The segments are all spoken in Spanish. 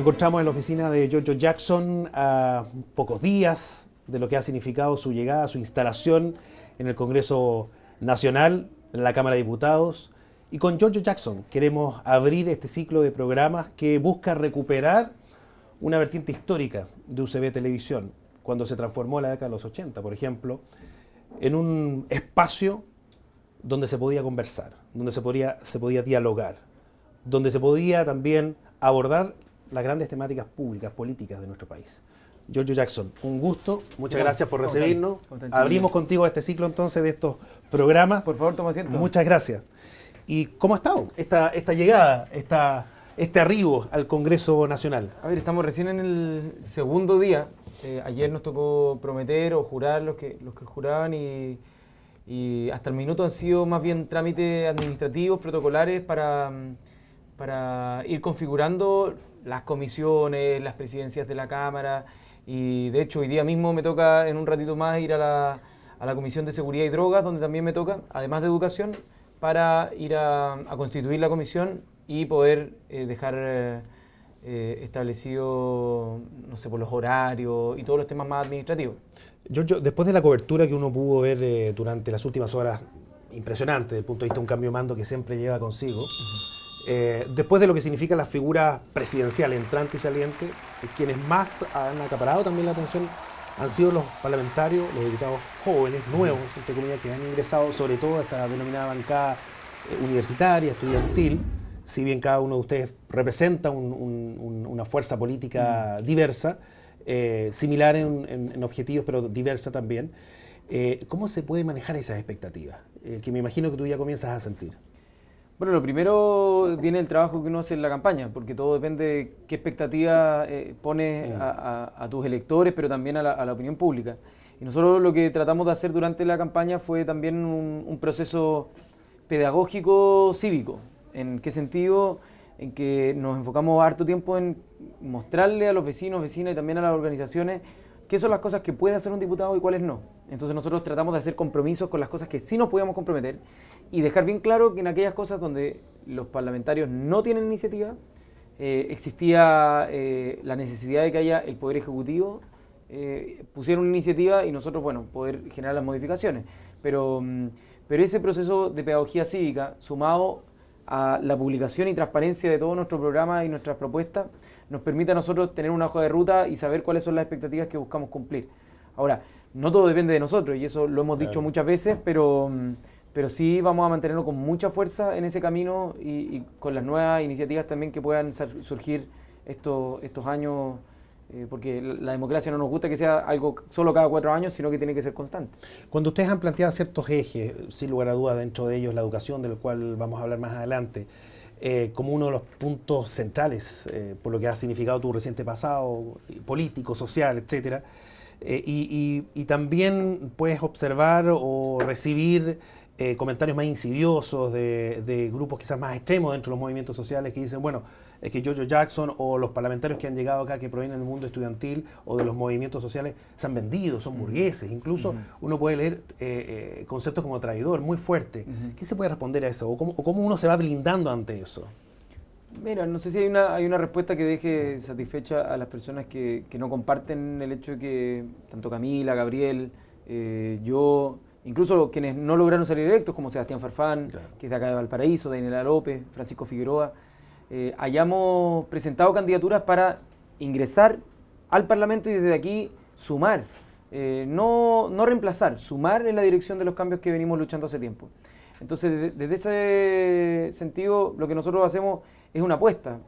encontramos en la oficina de Giorgio Jackson a pocos días de lo que ha significado su llegada, su instalación en el Congreso Nacional, en la Cámara de Diputados. Y con Giorgio Jackson queremos abrir este ciclo de programas que busca recuperar una vertiente histórica de UCB Televisión, cuando se transformó en la década de los 80, por ejemplo, en un espacio donde se podía conversar, donde se podía dialogar, donde se podía también abordar las grandes temáticas públicas, políticas de nuestro país. Giorgio Jackson, un gusto, muchas gracias por recibirnos. Abrimos contigo este ciclo entonces de estos programas. Por favor, toma asiento. Muchas gracias. ¿Y cómo ha estado esta llegada, este arribo al Congreso Nacional? A ver, estamos recién en el segundo día. Ayer nos tocó prometer o jurar los que juraban y hasta el minuto han sido más bien trámites administrativos, protocolares para ir configurando las comisiones, las presidencias de la Cámara. Y de hecho hoy día mismo me toca en un ratito más ir a la Comisión de Seguridad y Drogas, donde también me toca, además de Educación, para ir a constituir la comisión y poder dejar establecido, no sé, por los horarios y todos los temas más administrativos. Giorgio, después de la cobertura que uno pudo ver durante las últimas horas, impresionante desde el punto de vista de un cambio de mando que siempre lleva consigo, después de lo que significa la figura presidencial entrante y saliente, quienes más han acaparado también la atención han sido los parlamentarios, los diputados jóvenes, nuevos, entre comillas, que han ingresado sobre todo a esta denominada bancada universitaria, estudiantil, si bien cada uno de ustedes representa una fuerza política diversa, similar en objetivos, pero diversa también. ¿Cómo se puede manejar esas expectativas? Que me imagino que tú ya comienzas a sentir. Bueno, lo primero viene el trabajo que uno hace en la campaña, porque todo depende de qué expectativa pones a tus electores, pero también a la opinión pública. Y nosotros lo que tratamos de hacer durante la campaña fue también un proceso pedagógico cívico. ¿En qué sentido? En que nos enfocamos harto tiempo en mostrarle a los vecinos, vecinas y también a las organizaciones qué son las cosas que puede hacer un diputado y cuáles no. Entonces nosotros tratamos de hacer compromisos con las cosas que sí nos podíamos comprometer y dejar bien claro que en aquellas cosas donde los parlamentarios no tienen iniciativa, existía la necesidad de que haya el Poder Ejecutivo, pusiera una iniciativa y nosotros, bueno, poder generar las modificaciones. Pero ese proceso de pedagogía cívica, sumado a la publicación y transparencia de todo nuestro programa y nuestras propuestas, nos permite a nosotros tener una hoja de ruta y saber cuáles son las expectativas que buscamos cumplir. Ahora, no todo depende de nosotros, y eso lo hemos dicho muchas veces, pero sí vamos a mantenerlo con mucha fuerza en ese camino y con las nuevas iniciativas también que puedan surgir estos años, porque la democracia no nos gusta que sea algo solo cada 4 años, sino que tiene que ser constante. Cuando ustedes han planteado ciertos ejes, sin lugar a dudas, dentro de ellos la educación, del cual vamos a hablar más adelante, como uno de los puntos centrales, por lo que ha significado tu reciente pasado, político, social, etcétera, y también puedes observar o recibir comentarios más insidiosos de grupos quizás más extremos dentro de los movimientos sociales que dicen, bueno, es que Giorgio Jackson o los parlamentarios que han llegado acá que provienen del mundo estudiantil o de los movimientos sociales se han vendido, son burgueses. Incluso uno puede leer conceptos como traidor, muy fuerte. ¿Qué se puede responder a eso? ¿O cómo uno se va blindando ante eso? Mira, no sé si hay una respuesta que deje satisfecha a las personas que no comparten el hecho de que tanto Camila, Gabriel, yo, incluso quienes no lograron salir electos, como Sebastián Farfán, que es de acá de Valparaíso, Daniela López, Francisco Figueroa, hayamos presentado candidaturas para ingresar al Parlamento y desde aquí sumar, no reemplazar, sumar en la dirección de los cambios que venimos luchando hace tiempo. Entonces, desde ese sentido, lo que nosotros hacemos es una apuesta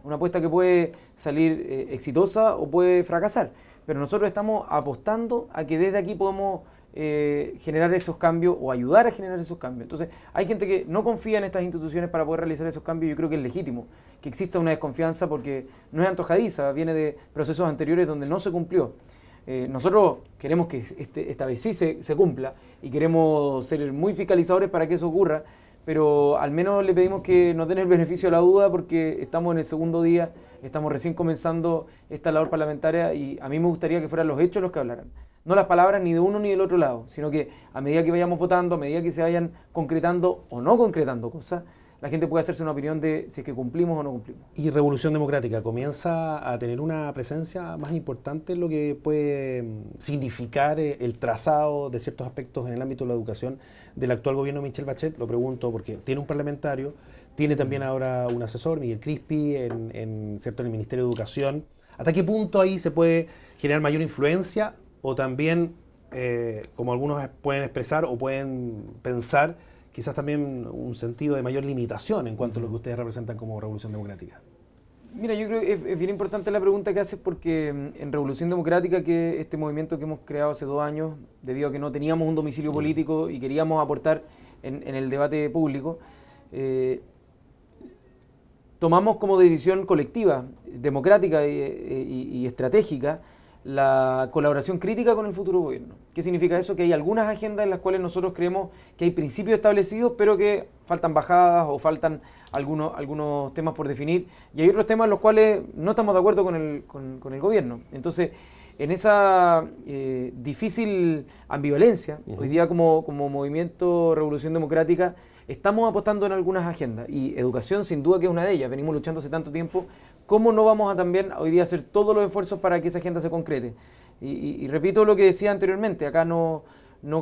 que puede salir exitosa o puede fracasar, pero nosotros estamos apostando a que desde aquí podemos generar esos cambios o ayudar a generar esos cambios. Entonces, hay gente que no confía en estas instituciones para poder realizar esos cambios y yo creo que es legítimo que exista una desconfianza porque no es antojadiza, viene de procesos anteriores donde no se cumplió. Nosotros queremos que esta vez sí se cumpla y queremos ser muy fiscalizadores para que eso ocurra, pero al menos le pedimos que nos den el beneficio de la duda porque estamos en el segundo día, estamos recién comenzando esta labor parlamentaria y a mí me gustaría que fueran los hechos los que hablaran. No las palabras ni de uno ni del otro lado, sino que a medida que vayamos votando, a medida que se vayan concretando o no concretando cosas, la gente pueda hacerse una opinión de si es que cumplimos o no cumplimos. ¿Y Revolución Democrática comienza a tener una presencia más importante en lo que puede significar el trazado de ciertos aspectos en el ámbito de la educación del actual gobierno de Michelle Bachelet? Lo pregunto porque tiene un parlamentario, tiene también ahora un asesor, Miguel Crispi, ¿cierto?, en el Ministerio de Educación. ¿Hasta qué punto ahí se puede generar mayor influencia o también, como algunos pueden expresar o pueden pensar, quizás también un sentido de mayor limitación en cuanto a lo que ustedes representan como Revolución Democrática? Mira, yo creo que es bien importante la pregunta que haces porque en Revolución Democrática, que este movimiento que hemos creado hace 2 años, debido a que no teníamos un domicilio político y queríamos aportar en el debate público, tomamos como decisión colectiva, democrática y estratégica, la colaboración crítica con el futuro gobierno. ¿Qué significa eso? Que hay algunas agendas en las cuales nosotros creemos que hay principios establecidos, pero que faltan bajadas o faltan algunos temas por definir, y hay otros temas en los cuales no estamos de acuerdo con el gobierno. Entonces, en esa difícil ambivalencia, hoy día como movimiento Revolución Democrática, estamos apostando en algunas agendas, y educación sin duda que es una de ellas. Venimos luchando hace tanto tiempo. ¿Cómo no vamos a también hoy día hacer todos los esfuerzos para que esa agenda se concrete? Y repito lo que decía anteriormente, acá no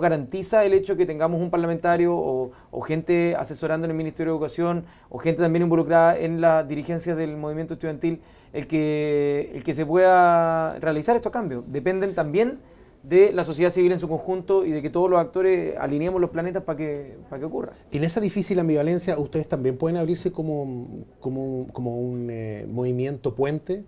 garantiza el hecho que tengamos un parlamentario o gente asesorando en el Ministerio de Educación o gente también involucrada en las dirigencias del movimiento estudiantil el que se pueda realizar estos cambios. Dependen también de la sociedad civil en su conjunto y de que todos los actores alineemos los planetas para que ocurra. En esa difícil ambivalencia, ¿ustedes también pueden abrirse como un movimiento puente?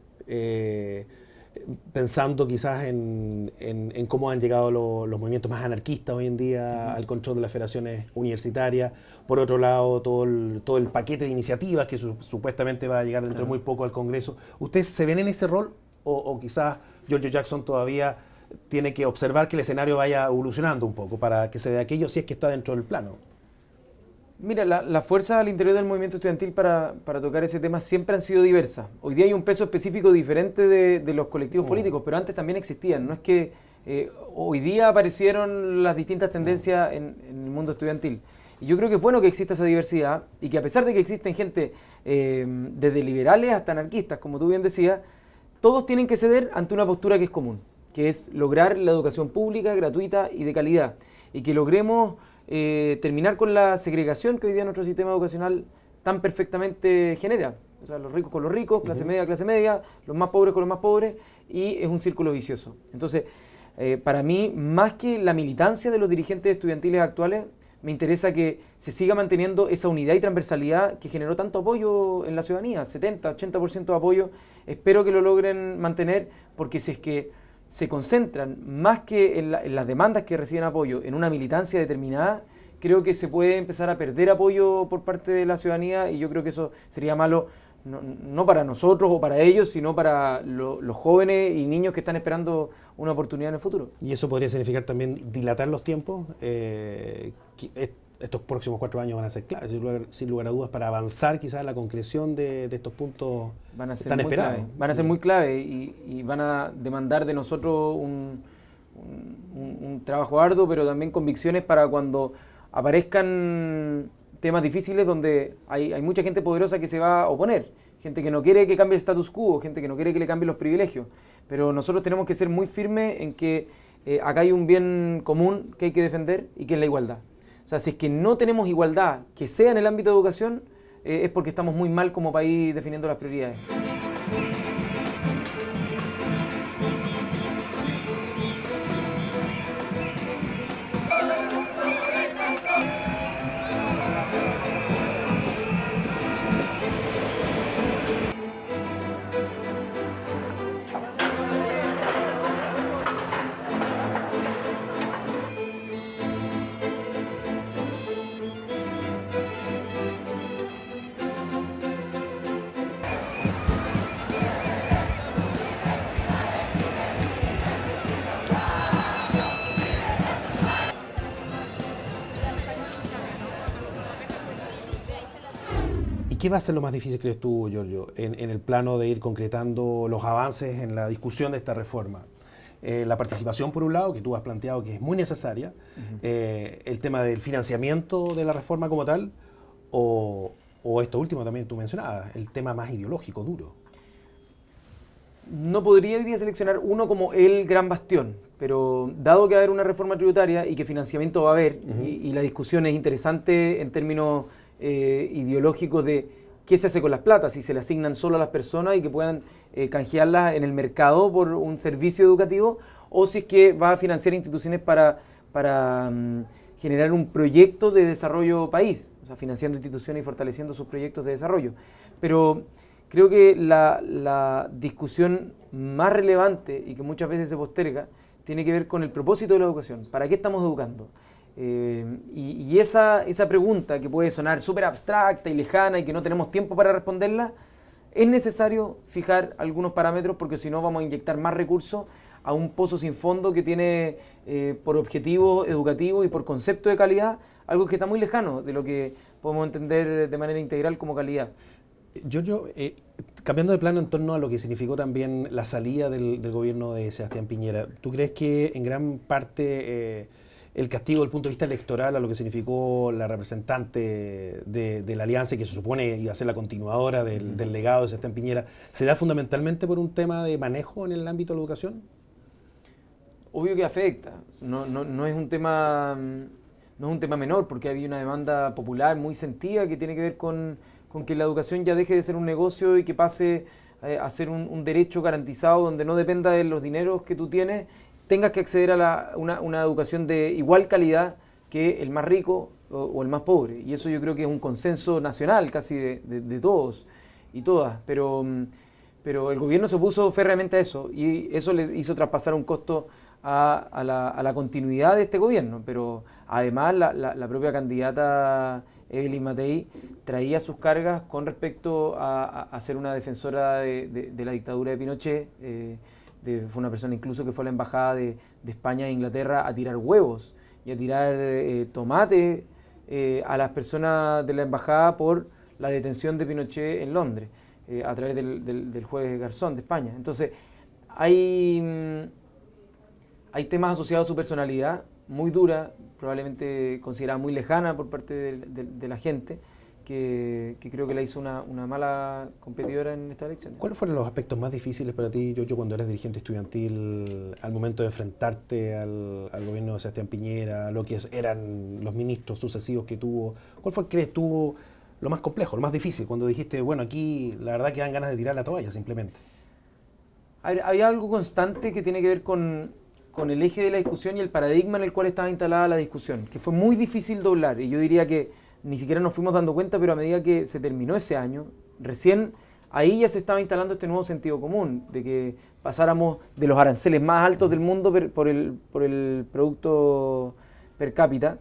Pensando quizás en cómo han llegado los movimientos más anarquistas hoy en día al control de las federaciones universitarias. Por otro lado, todo el paquete de iniciativas que supuestamente va a llegar dentro de muy poco al Congreso. ¿Ustedes se ven en ese rol o quizás Giorgio Jackson todavía tiene que observar que el escenario vaya evolucionando un poco para que se vea aquello si es que está dentro del plano? Mira, las fuerzas al interior del movimiento estudiantil para tocar ese tema siempre han sido diversas. Hoy día hay un peso específico diferente de los colectivos políticos, pero antes también existían. No es que hoy día aparecieron las distintas tendencias en el mundo estudiantil. Y yo creo que es bueno que exista esa diversidad y que a pesar de que existen gente desde liberales hasta anarquistas, como tú bien decías, todos tienen que ceder ante una postura que es común, que es lograr la educación pública, gratuita y de calidad. Y que logremos terminar con la segregación que hoy día nuestro sistema educacional tan perfectamente genera. O sea, los ricos con los ricos, clase media, los más pobres con los más pobres, y es un círculo vicioso. Entonces, para mí, más que la militancia de los dirigentes estudiantiles actuales, me interesa que se siga manteniendo esa unidad y transversalidad que generó tanto apoyo en la ciudadanía, 70, 80% de apoyo. Espero que lo logren mantener, porque si es que se concentran más que en las demandas que reciben apoyo, en una militancia determinada, creo que se puede empezar a perder apoyo por parte de la ciudadanía, y yo creo que eso sería malo no para nosotros o para ellos, sino para los jóvenes y niños que están esperando una oportunidad en el futuro. ¿Y eso podría significar también dilatar los tiempos? Estos próximos 4 años van a ser claves, sin lugar a dudas, para avanzar quizás en la concreción de estos puntos tan esperados. Van a ser muy clave y van a demandar de nosotros un trabajo arduo, pero también convicciones para cuando aparezcan temas difíciles donde hay mucha gente poderosa que se va a oponer, gente que no quiere que cambie el status quo, gente que no quiere que le cambien los privilegios, pero nosotros tenemos que ser muy firmes en que acá hay un bien común que hay que defender y que es la igualdad. O sea, si es que no tenemos igualdad, que sea en el ámbito de educación, es porque estamos muy mal como país definiendo las prioridades. ¿Qué va a ser lo más difícil, crees tú, Giorgio, en el plano de ir concretando los avances en la discusión de esta reforma? La participación, por un lado, que tú has planteado que es muy necesaria, el tema del financiamiento de la reforma como tal, o o esto último también tú mencionabas, el tema más ideológico, duro? No podría hoy día seleccionar uno como el gran bastión, pero dado que va a haber una reforma tributaria y que financiamiento va a haber, y la discusión es interesante en términos ideológicos de qué se hace con las platas, si se le asignan solo a las personas y que puedan canjearlas en el mercado por un servicio educativo, o si es que va a financiar instituciones para generar un proyecto de desarrollo país, o sea, financiando instituciones y fortaleciendo sus proyectos de desarrollo. Pero creo que la discusión más relevante y que muchas veces se posterga tiene que ver con el propósito de la educación. ¿Para qué estamos educando? Y esa pregunta que puede sonar súper abstracta y lejana y que no tenemos tiempo para responderla, es necesario fijar algunos parámetros porque si no vamos a inyectar más recursos a un pozo sin fondo que tiene por objetivo educativo y por concepto de calidad algo que está muy lejano de lo que podemos entender de manera integral como calidad. Giorgio, cambiando de plano en torno a lo que significó también la salida del gobierno de Sebastián Piñera, ¿tú crees que en gran parte el castigo desde el punto de vista electoral a lo que significó la representante de la alianza y que se supone iba a ser la continuadora del legado de Sebastián Piñera, se da fundamentalmente por un tema de manejo en el ámbito de la educación? Obvio que afecta, no es un tema menor porque había una demanda popular muy sentida que tiene que ver con que la educación ya deje de ser un negocio y que pase a ser un derecho garantizado donde no dependa de los dineros que tú tienes, tengas que acceder a una educación de igual calidad que el más rico o el más pobre. Y eso yo creo que es un consenso nacional casi de todos y todas. Pero el gobierno se opuso férreamente a eso y eso le hizo traspasar un costo a la continuidad de este gobierno. Pero además la propia candidata Evelyn Matei traía sus cargas con respecto a ser una defensora de la dictadura de Pinochet. Fue una persona incluso que fue a la embajada de España e Inglaterra a tirar huevos y a tirar tomate a las personas de la embajada por la detención de Pinochet en Londres, a través del juez Garzón de España. Entonces, hay temas asociados a su personalidad muy dura, probablemente considerada muy lejana por parte de la gente, que creo que la hizo una mala competidora en esta elección. ¿Cuáles fueron los aspectos más difíciles para ti, Giorgio, cuando eres dirigente estudiantil, al momento de enfrentarte al gobierno de Sebastián Piñera, lo que eran los ministros sucesivos que tuvo? ¿Cuál fue, crees tú, lo más complejo, lo más difícil, cuando dijiste, bueno, aquí la verdad que dan ganas de tirar la toalla simplemente? Había algo constante que tiene que ver con el eje de la discusión y el paradigma en el cual estaba instalada la discusión, que fue muy difícil doblar, y yo diría que ni siquiera nos fuimos dando cuenta, pero a medida que se terminó ese año, recién ahí ya se estaba instalando este nuevo sentido común, de que pasáramos de los aranceles más altos del mundo por el producto per cápita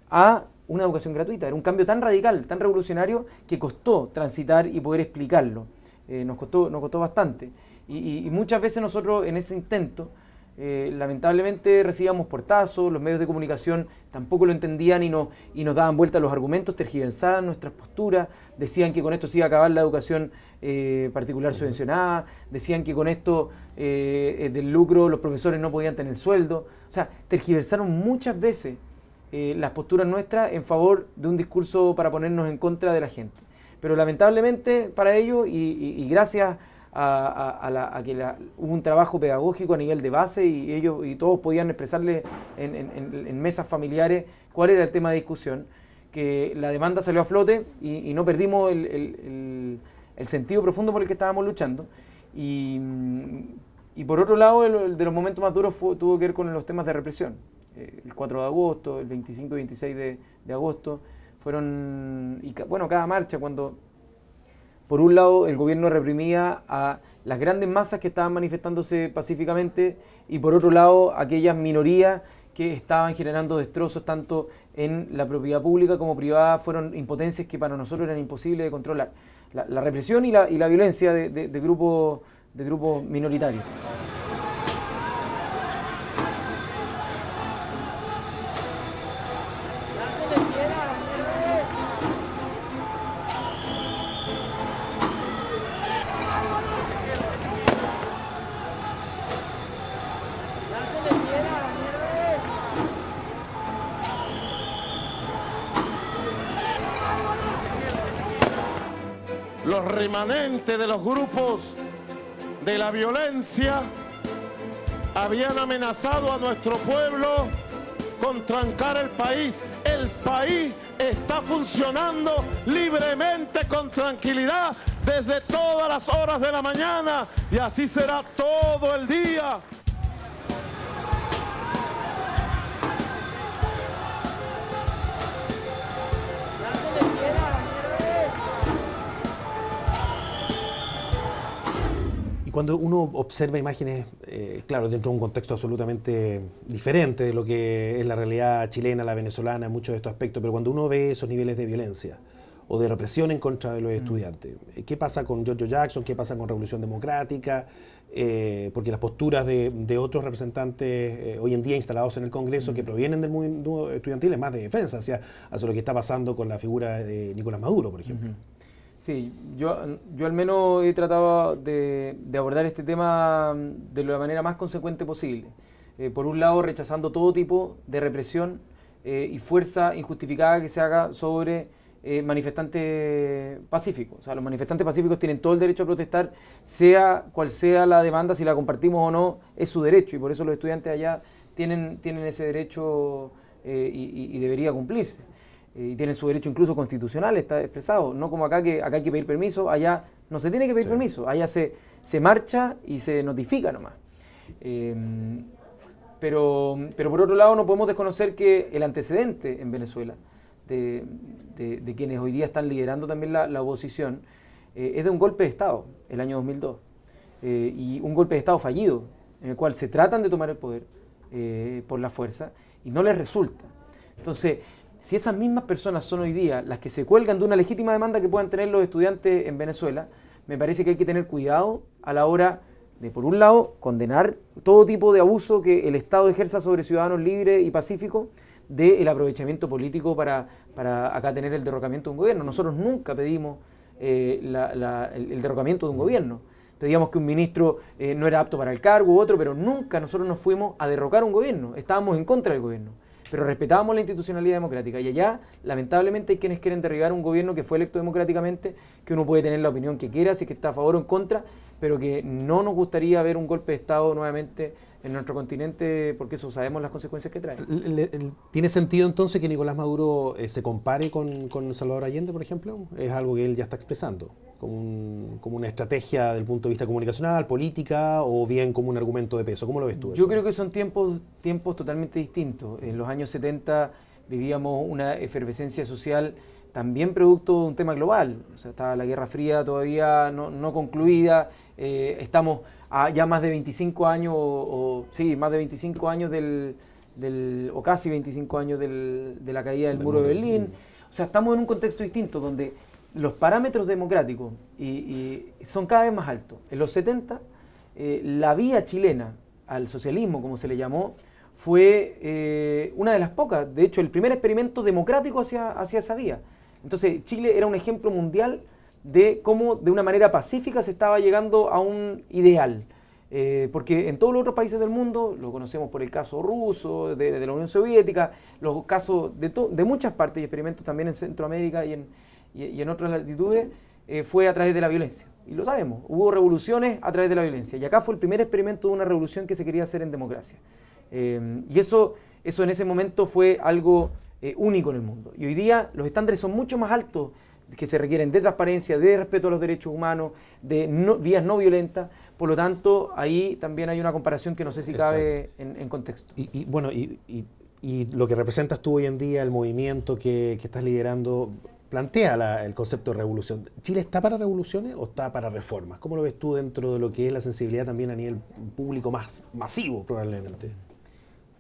a una educación gratuita. Era un cambio tan radical, tan revolucionario, que costó transitar y poder explicarlo. Nos costó bastante. Y muchas veces nosotros en ese intento, lamentablemente recibíamos portazos, los medios de comunicación tampoco lo entendían y nos daban vuelta los argumentos, tergiversaban nuestras posturas, decían que con esto se iba a acabar la educación particular subvencionada, decían que con esto del lucro los profesores no podían tener sueldo. O sea, tergiversaron muchas veces las posturas nuestras en favor de un discurso para ponernos en contra de la gente. Pero lamentablemente para ello y gracias a que hubo un trabajo pedagógico a nivel de base y ellos y todos podían expresarle en mesas familiares cuál era el tema de discusión, que la demanda salió a flote y no perdimos el sentido profundo por el que estábamos luchando. Y por otro lado, de los momentos más duros tuvo que ver con los temas de represión. El 4 de agosto, el 25 y 26 de agosto, cada marcha cuando... Por un lado, el gobierno reprimía a las grandes masas que estaban manifestándose pacíficamente y por otro lado, aquellas minorías que estaban generando destrozos tanto en la propiedad pública como privada, fueron impotencias que para nosotros eran imposibles de controlar. La represión y la violencia de grupos minoritarios. los remanentes de los grupos de la violencia habían amenazado a nuestro pueblo con trancar el país. El país está funcionando libremente, con tranquilidad, desde todas las horas de la mañana, y así será todo el día. Y cuando uno observa imágenes, claro, dentro de un contexto absolutamente diferente de lo que es la realidad chilena, la venezolana, en muchos de estos aspectos, pero cuando uno ve esos niveles de violencia o de represión en contra de los estudiantes, ¿qué pasa con Giorgio Jackson? ¿Qué pasa con Revolución Democrática? Porque las posturas de otros representantes hoy en día instalados en el Congreso que provienen del movimiento estudiantil es más de defensa hacia lo que está pasando con la figura de Nicolás Maduro, por ejemplo. Sí, yo al menos he tratado de abordar este tema de la manera más consecuente posible. Por un lado, rechazando todo tipo de represión y fuerza injustificada que se haga sobre manifestantes pacíficos. O sea, los manifestantes pacíficos tienen todo el derecho a protestar, sea cual sea la demanda, si la compartimos o no, es su derecho, y por eso los estudiantes allá tienen ese derecho y debería cumplirse. Y tienen su derecho incluso constitucional, está expresado, no como acá que hay que pedir permiso, allá no se tiene que pedir permiso, allá se marcha y se notifica nomás. Pero por otro lado no podemos desconocer que el antecedente en Venezuela de quienes hoy día están liderando también la oposición es de un golpe de Estado, el año 2002, y un golpe de Estado fallido, en el cual se tratan de tomar el poder por la fuerza y no les resulta. Entonces, si esas mismas personas son hoy día las que se cuelgan de una legítima demanda que puedan tener los estudiantes en Venezuela, me parece que hay que tener cuidado a la hora de, por un lado, condenar todo tipo de abuso que el Estado ejerza sobre ciudadanos libres y pacíficos, del aprovechamiento político para acá tener el derrocamiento de un gobierno. Nosotros nunca pedimos el derrocamiento de un gobierno. Pedíamos que un ministro no era apto para el cargo u otro, pero nunca nosotros nos fuimos a derrocar un gobierno. Estábamos en contra del gobierno, pero respetábamos la institucionalidad democrática. Y allá, lamentablemente, hay quienes quieren derribar un gobierno que fue electo democráticamente, que uno puede tener la opinión que quiera, si es que está a favor o en contra, pero que no nos gustaría ver un golpe de Estado nuevamente en nuestro continente, porque eso sabemos las consecuencias que trae. ¿Tiene sentido entonces que Nicolás Maduro se compare con Salvador Allende, por ejemplo? ¿Es algo que él ya está expresando como una estrategia desde el punto de vista comunicacional, política, o bien como un argumento de peso? ¿Cómo lo ves tú? Yo creo que son tiempos totalmente distintos. En los años 70 vivíamos una efervescencia social también producto de un tema global. O sea, estaba la Guerra Fría todavía no concluida, estamos a ya más de 25 años, más de 25 años o casi 25 años de la caída del muro de Berlín. O sea, estamos en un contexto distinto donde los parámetros democráticos y son cada vez más altos. En los 70, la vía chilena al socialismo, como se le llamó, fue una de las pocas, de hecho, el primer experimento democrático hacia esa vía. Entonces, Chile era un ejemplo mundial de cómo de una manera pacífica se estaba llegando a un ideal. Porque en todos los otros países del mundo, lo conocemos por el caso ruso, de la Unión Soviética, los casos de muchas partes y experimentos también en Centroamérica y en otras latitudes, fue a través de la violencia. Y lo sabemos, hubo revoluciones a través de la violencia. Y acá fue el primer experimento de una revolución que se quería hacer en democracia. Y eso en ese momento fue algo único en el mundo. Y hoy día los estándares son mucho más altos que se requieren de transparencia, de respeto a los derechos humanos, de vías no violentas. Por lo tanto, ahí también hay una comparación que no sé si cabe en contexto. Y lo que representas tú hoy en día, el movimiento que estás liderando, plantea el concepto de revolución. ¿Chile está para revoluciones o está para reformas? ¿Cómo lo ves tú dentro de lo que es la sensibilidad también a nivel público más masivo, probablemente?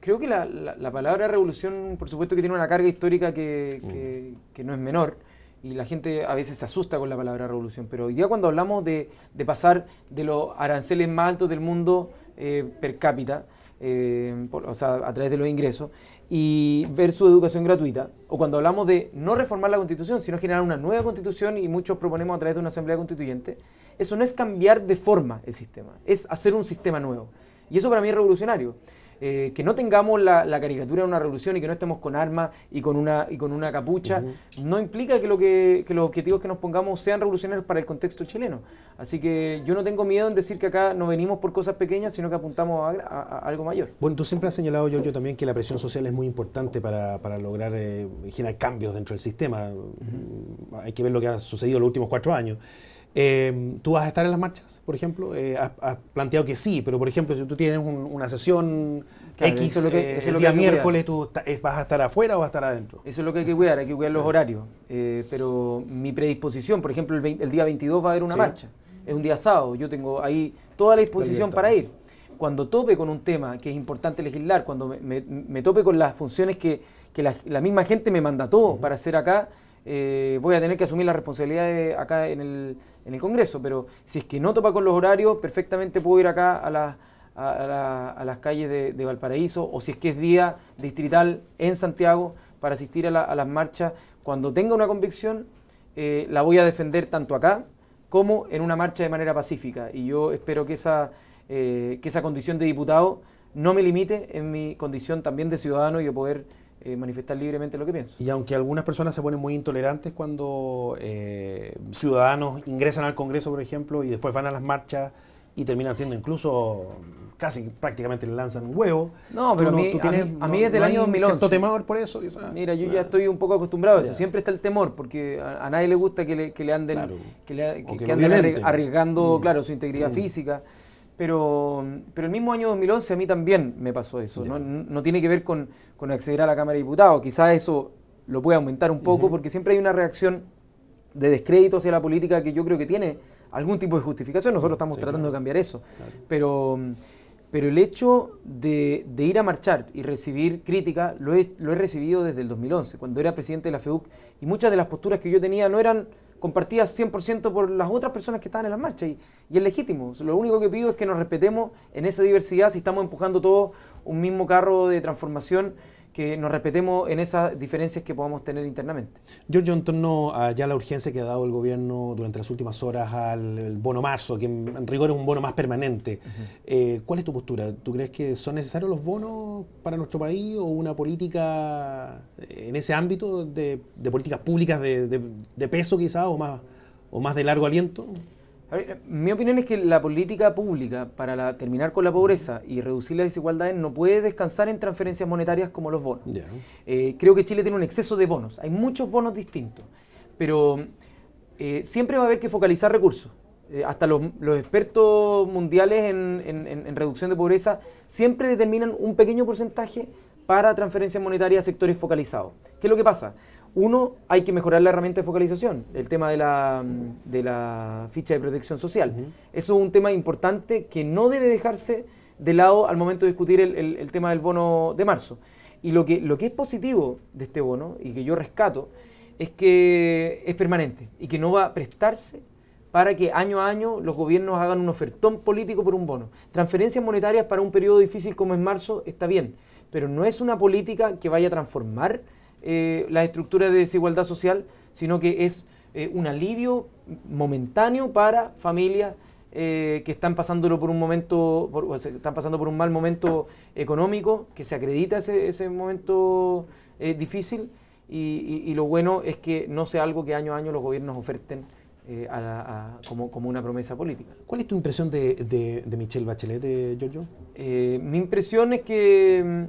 Creo que la palabra revolución, por supuesto que tiene una carga histórica que no es menor, y la gente a veces se asusta con la palabra revolución, pero hoy día cuando hablamos de pasar de los aranceles más altos del mundo per cápita, o sea, a través de los ingresos, y ver su educación gratuita, o cuando hablamos de no reformar la Constitución, sino generar una nueva Constitución, y muchos proponemos a través de una asamblea constituyente, eso no es cambiar de forma el sistema, es hacer un sistema nuevo. Y eso para mí es revolucionario. que no tengamos la caricatura de una revolución y que no estemos con armas y con una capucha, no implica que los objetivos que nos pongamos sean revolucionarios para el contexto chileno. Así que yo no tengo miedo en decir que acá no venimos por cosas pequeñas, sino que apuntamos a algo mayor. Bueno, tú siempre has señalado, Giorgio, también que la presión social es muy importante para lograr generar cambios dentro del sistema. Hay que ver lo que ha sucedido en los últimos 4 años. ¿Tú vas a estar en las marchas, por ejemplo? Has planteado que sí, pero por ejemplo, si tú tienes una sesión claro, X el día miércoles, ¿tú vas a estar afuera o vas a estar adentro? Eso es lo que hay que cuidar los horarios. Pero mi predisposición, por ejemplo, el día 22 va a haber una marcha. Es un día sábado, yo tengo ahí toda la disposición para ir. Cuando tope con un tema que es importante legislar, cuando me tope con las funciones que la misma gente me mandató para hacer acá, voy a tener que asumir las responsabilidades acá en el Congreso, pero si es que no topa con los horarios, perfectamente puedo ir acá a las calles de Valparaíso, o si es que es día distrital en Santiago, para asistir a las marchas. Cuando tenga una convicción, la voy a defender tanto acá como en una marcha de manera pacífica, y yo espero que esa condición de diputado no me limite en mi condición también de ciudadano y de poder manifestar libremente lo que pienso. Y aunque algunas personas se ponen muy intolerantes cuando ciudadanos ingresan al Congreso, por ejemplo, y después van a las marchas y terminan siendo incluso casi prácticamente le lanzan un huevo. No, pero a mí desde el año 2011. ¿Cierto temor por eso? Quizás. Mira, yo ya estoy un poco acostumbrado a eso. Siempre está el temor, porque a nadie le gusta que le anden, claro, que anden arriesgando claro, su integridad física. Pero el mismo año 2011 a mí también me pasó eso. No tiene que ver con acceder a la Cámara de Diputados. Quizás eso lo puede aumentar un poco, porque siempre hay una reacción de descrédito hacia la política que yo creo que tiene algún tipo de justificación. Nosotros estamos tratando de cambiar eso. Claro. Pero el hecho de ir a marchar y recibir crítica lo he recibido desde el 2011, cuando era presidente de la FEUC, y muchas de las posturas que yo tenía no eran compartidas 100% por las otras personas que estaban en las marchas, y es legítimo. Lo único que pido es que nos respetemos en esa diversidad. Si estamos empujando todos un mismo carro de transformación, que nos respetemos en esas diferencias que podamos tener internamente. Giorgio, en torno a ya la urgencia que ha dado el gobierno durante las últimas horas al bono marzo, que en rigor es un bono más permanente, ¿cuál es tu postura? ¿Tú crees que son necesarios los bonos para nuestro país, o una política en ese ámbito de políticas públicas de peso quizás, o más de largo aliento? A ver, mi opinión es que la política pública para terminar con la pobreza y reducir las desigualdades no puede descansar en transferencias monetarias como los bonos. Creo que Chile tiene un exceso de bonos. Hay muchos bonos distintos, pero siempre va a haber que focalizar recursos. Hasta los expertos mundiales en reducción de pobreza siempre determinan un pequeño porcentaje para transferencias monetarias a sectores focalizados. ¿Qué es lo que pasa? Uno, hay que mejorar la herramienta de focalización, el tema de la ficha de protección social. Eso es un tema importante que no debe dejarse de lado al momento de discutir el tema del bono de marzo. Y lo que es positivo de este bono, y que yo rescato, es que es permanente y que no va a prestarse para que año a año los gobiernos hagan un ofertón político por un bono. Transferencias monetarias para un periodo difícil como es marzo está bien, pero no es una política que vaya a transformar la estructura de desigualdad social, sino que es un alivio momentáneo para familias que están pasándolo por un momento, están pasando por un mal momento económico, que se acredita ese momento difícil, y lo bueno es que no sea algo que año a año los gobiernos oferten como una promesa política. ¿Cuál es tu impresión de Michelle Bachelet, Giorgio? Mi impresión es que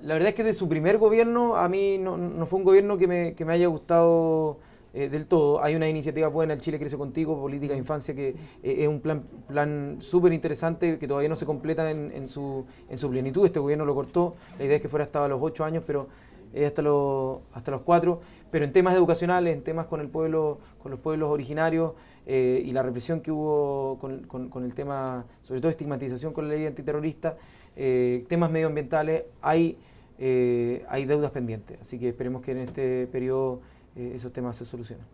la verdad es que de su primer gobierno a mí no fue un gobierno que me haya gustado del todo. Hay una iniciativa buena, el Chile Crece Contigo, política de infancia, que es un plan súper interesante que todavía no se completa en su plenitud. Este gobierno lo cortó, la idea es que fuera hasta los 8 años, pero hasta los 4. Pero en temas educacionales, en temas con el pueblo, con los pueblos originarios, y la represión que hubo con el tema, sobre todo estigmatización con la ley antiterrorista, temas medioambientales, hay deudas pendientes. Así que esperemos que en este periodo esos temas se solucionen.